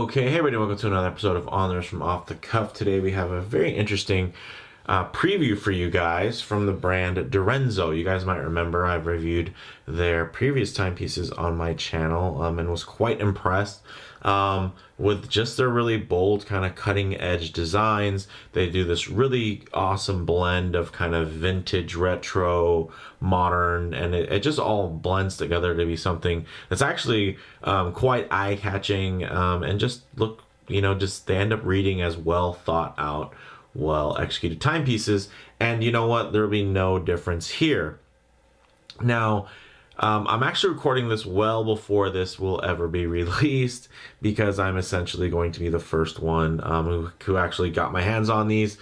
Okay, hey everybody, welcome to another episode of Honors from Off the Cuff. Today we have a very interesting preview for you guys from the brand Direnzo. You guys might remember I've reviewed their previous timepieces on my channel and was quite impressed with just their really bold kind of cutting edge designs. They do this really awesome blend of kind of vintage, retro, modern, and it just all blends together to be something that's actually quite eye-catching and just look, just they end up reading as well thought out, well executed timepieces. And you know what, there'll be no difference here. Now, I'm actually recording this well before this will ever be released because I'm essentially going to be the first one who actually got my hands on these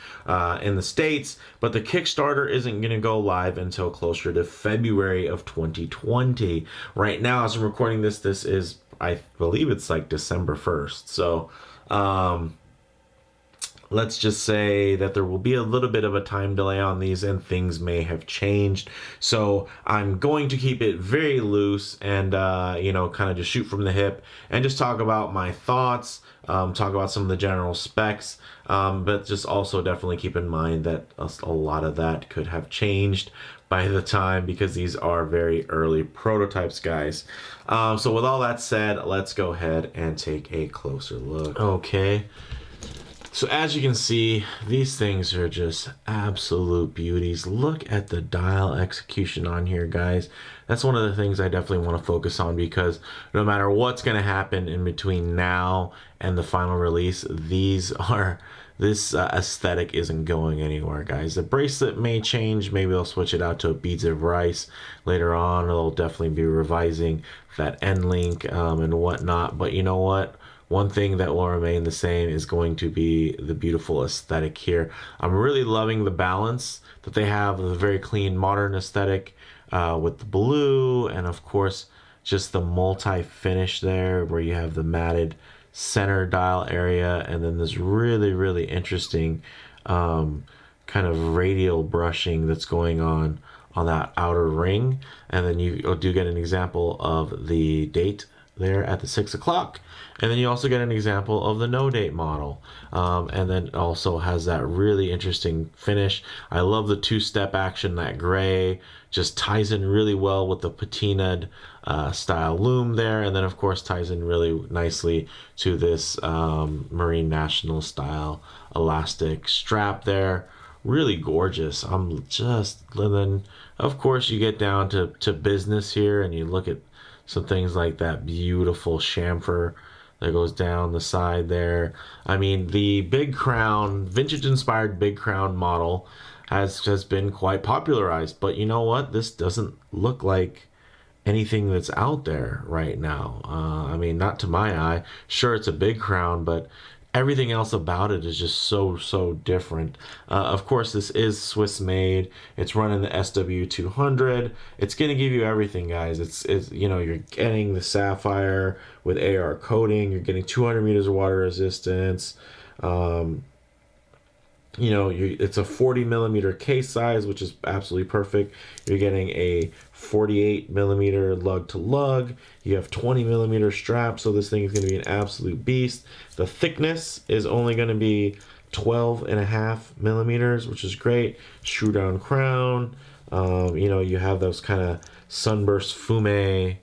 in the States. But the Kickstarter isn't going to go live until closer to February of 2020. Right now, as I'm recording this, this is, I believe it's like December 1st. So, let's just say that there will be a little bit of a time delay on these and things may have changed. So I'm going to keep it very loose and, kind of just shoot from the hip and just talk about my thoughts, talk about some of the general specs, but just also definitely keep in mind that a lot of that could have changed by the time, because these are very early prototypes, guys. So with all that said, let's go ahead and take a closer look. Okay. So as you can see, these things are just absolute beauties. Look at the dial execution on here, guys. That's one of the things I definitely want to focus on, because no matter what's going to happen in between now and the final release, this aesthetic isn't going anywhere, guys. The bracelet may change. Maybe they'll switch it out to a beads of rice later on. They'll definitely be revising that end link and whatnot. But you know what? One thing that will remain the same is going to be the beautiful aesthetic here. I'm really loving the balance that they have, the very clean modern aesthetic with the blue, and of course just the multi-finish there where you have the matted center dial area and then this really interesting kind of radial brushing that's going on that outer ring. And then you do get an example of the date there at the 6 o'clock, and then you also get an example of the no date model, and then it also has that really interesting finish. I love the two-step action. That gray just ties in really well with the patinaed style loom there, and then of course ties in really nicely to this Marine National style elastic strap there. Really gorgeous. I'm just living. Of course you get down to business here and you look at some things like that beautiful chamfer that goes down the side there. I mean, the big crown, vintage inspired big crown model has been quite popularized, but you know what? This doesn't look like anything that's out there right now. I mean, not to my eye. Sure, it's a big crown, but everything else about it is just so different. Of course, this is Swiss made. It's running the SW200. It's gonna give you everything, guys. It's you're getting the sapphire with AR coating. You're getting 200 meters of water resistance. It's a 40 millimeter case size, which is absolutely perfect. You're getting a 48 millimeter lug to lug. You have 20 millimeter strap, so this thing is going to be an absolute beast. The thickness is only going to be 12.5 millimeters, which is great. Screw down crown. You have those kind of sunburst fume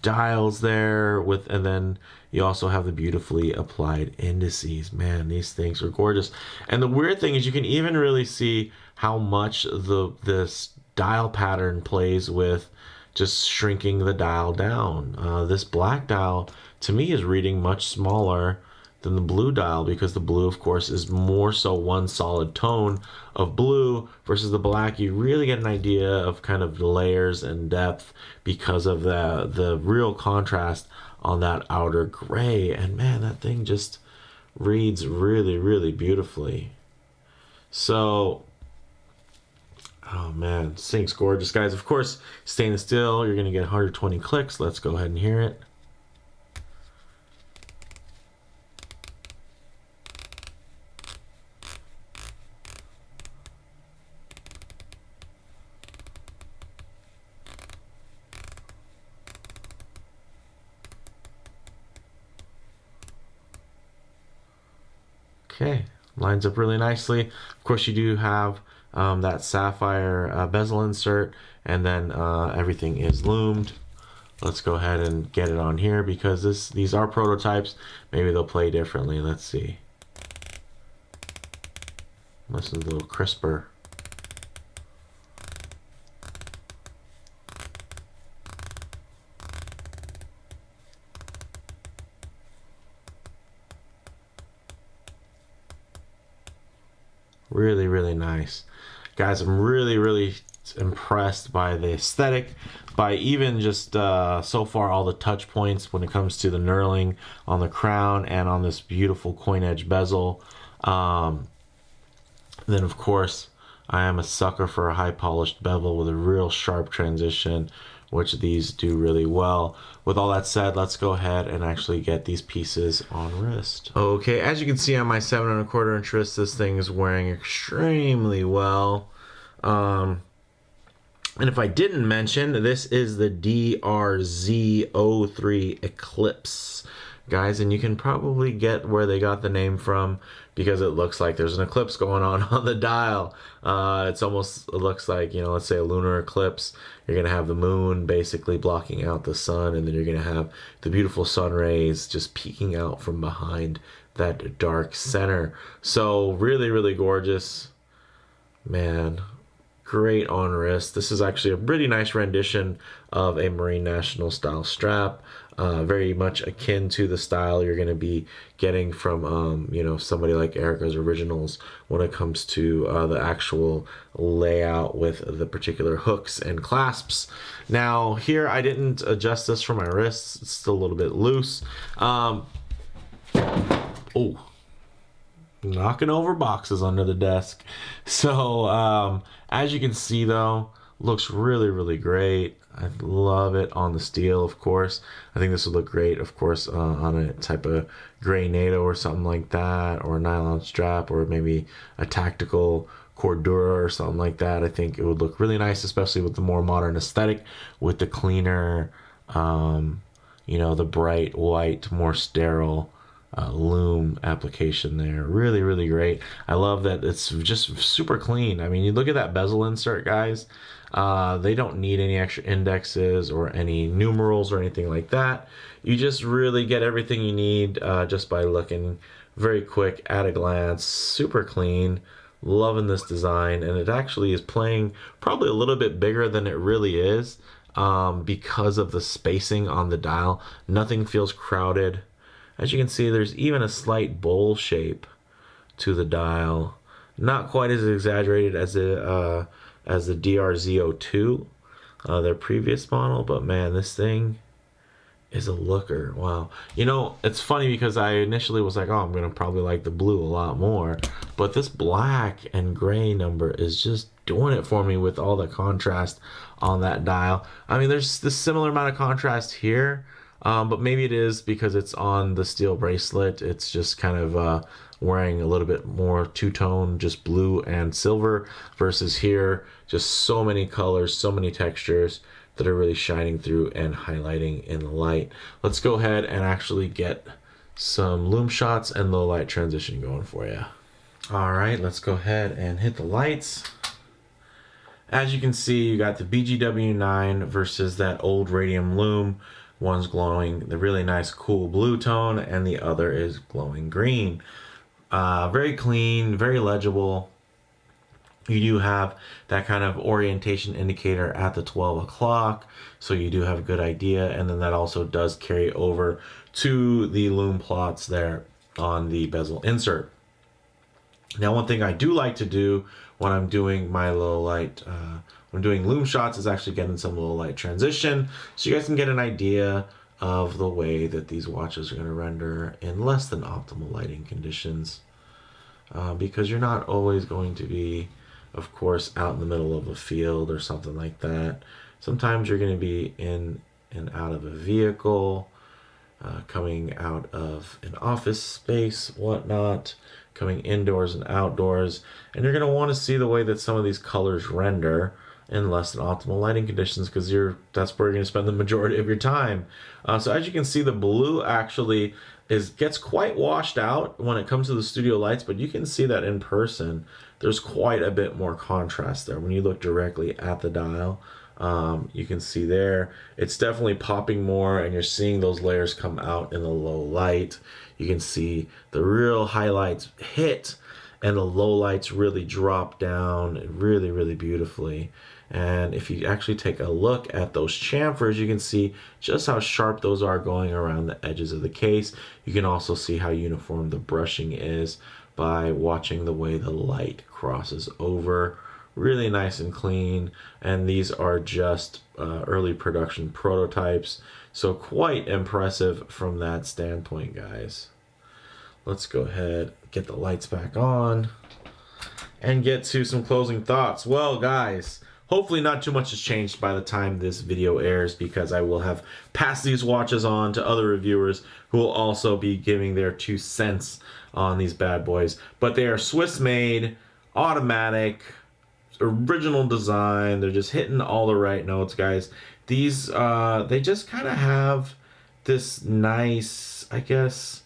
dials there and then you also have the beautifully applied indices. Man, these things are gorgeous. And the weird thing is you can even really see how much this dial pattern plays with just shrinking the dial down. This black dial to me is reading much smaller than the blue dial, because the blue of course is more so one solid tone of blue versus the black. You really get an idea of kind of layers and depth because of the real contrast on that outer gray. And man, that thing just reads really beautifully. So oh man, this thing's gorgeous, guys. Of course, stainless steel, you're gonna get 120 clicks. Let's go ahead and hear it. Okay, lines up really nicely. Of course, you do have that sapphire bezel insert, and then everything is loomed. Let's go ahead and get it on here because these are prototypes. Maybe they'll play differently. Let's see. This is a little crisper. Really, really nice. Guys, I'm really impressed by the aesthetic, by even just so far all the touch points when it comes to the knurling on the crown and on this beautiful coin edge bezel. Then of course, I am a sucker for a high polished bevel with a real sharp transition, which these do really well. With all that said, let's go ahead and actually get these pieces on wrist. Okay, as you can see on my 7 1/4 inch wrist, this thing is wearing extremely well. And if I didn't mention, this is the DRZ03 Eclipse, guys, and you can probably get where they got the name from because it looks like there's an eclipse going on the dial. It looks like, you know, let's say a lunar eclipse. You're gonna have the moon basically blocking out the sun, and then you're gonna have the beautiful sun rays just peeking out from behind that dark center. So really gorgeous, man. Great on wrist. This is actually a pretty nice rendition of a Marine National style strap. Very much akin to the style you're going to be getting from, you know, somebody like Erica's Originals when it comes to the actual layout with the particular hooks and clasps. Now here I didn't adjust this for my wrists. It's still a little bit loose. Oh. Knocking over boxes under the desk. So as you can see though, looks really great. I love it on the steel, of course. I think this would look great, of course, on a type of gray NATO or something like that, or a nylon strap, or maybe a tactical Cordura or something like that. I think it would look really nice, especially with the more modern aesthetic, with the cleaner, you know, the bright white, more sterile Loom application there. Really great. I love that it's just super clean. I mean, you look at that bezel insert, guys. They don't need any extra indexes or any numerals or anything like that. You just really get everything you need just by looking very quick at a glance. Super clean. Loving this design, and it actually is playing probably a little bit bigger than it really is because of the spacing on the dial. Nothing feels crowded. As you can see, there's even a slight bowl shape to the dial. Not quite as exaggerated as the DRZ02, their previous model, but man, this thing is a looker. Wow. You know, it's funny because I initially was like, oh, I'm going to probably like the blue a lot more, but this black and gray number is just doing it for me with all the contrast on that dial. I mean, there's this similar amount of contrast here, but maybe it is because it's on the steel bracelet. It's just kind of wearing a little bit more two-tone, just blue and silver, versus here, just so many colors, so many textures that are really shining through and highlighting in the light. Let's go ahead and actually get some loom shots and low light transition going for you. All right, let's go ahead and hit the lights. As you can see, you got the BGW9 versus that old radium loom. One's glowing the really nice cool blue tone, and the other is glowing green. Very clean, very legible. You do have that kind of orientation indicator at the 12 o'clock, so you do have a good idea, and then that also does carry over to the loom plots there on the bezel insert. Now, one thing I do like to do when I'm doing my low light, when I'm doing loom shots, is actually getting some low light transition, so you guys can get an idea of the way that these watches are going to render in less than optimal lighting conditions, because you're not always going to be, of course, out in the middle of a field or something like that. Sometimes you're going to be in and out of a vehicle, coming out of an office space, whatnot, coming indoors and outdoors, and you're going to want to see the way that some of these colors render. in less than optimal lighting conditions, because that's where you're going to spend the majority of your time. So as you can see, the blue actually gets quite washed out when it comes to the studio lights, but you can see that in person there's quite a bit more contrast there when you look directly at the dial. You can see there it's definitely popping more, and you're seeing those layers come out in the low light. You can see the real highlights hit and the lowlights really drop down really, really beautifully. And if you actually take a look at those chamfers, you can see just how sharp those are going around the edges of the case. You can also see how uniform the brushing is by watching the way the light crosses over. Really nice and clean. And these are just early production prototypes, so quite impressive from that standpoint, guys. Let's go ahead, get the lights back on, and get to some closing thoughts. Well, guys, hopefully not too much has changed by the time this video airs, because I will have passed these watches on to other reviewers who will also be giving their 2 cents on these bad boys. But they are Swiss made, automatic, original design. They're just hitting all the right notes, guys. These they just kind of have this nice, I guess,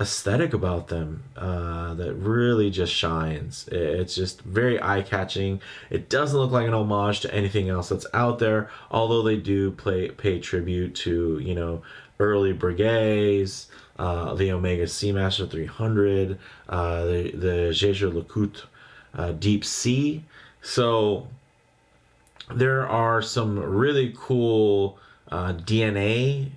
aesthetic about them that really just shines. It's just very eye-catching. It doesn't look like an homage to anything else that's out there, although they do pay tribute to, you know, early Breguets, the Omega Seamaster 300, the Jaeger LeCoultre Deep Sea. So there are some really cool DNA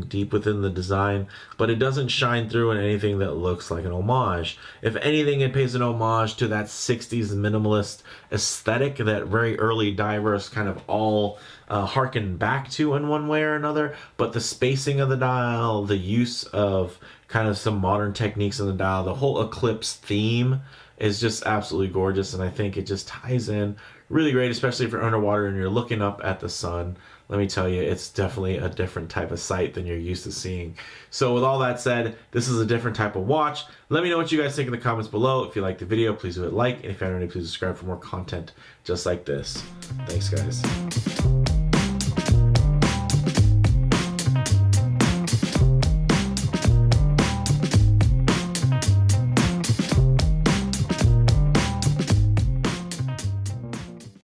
deep within the design, but it doesn't shine through in anything that looks like an homage. If anything, it pays an homage to that 60s minimalist aesthetic that very early divers kind of all harken back to in one way or another. But the spacing of the dial, the use of kind of some modern techniques in the dial, the whole Eclipse theme is just absolutely gorgeous, and I think it just ties in really great, especially if you're underwater and you're looking up at the sun. Let me tell you, it's definitely a different type of sight than you're used to seeing. So with all that said, this is a different type of watch. Let me know what you guys think in the comments below. If you liked the video, please do it like, and if you haven't already, please subscribe for more content just like this. Thanks, guys.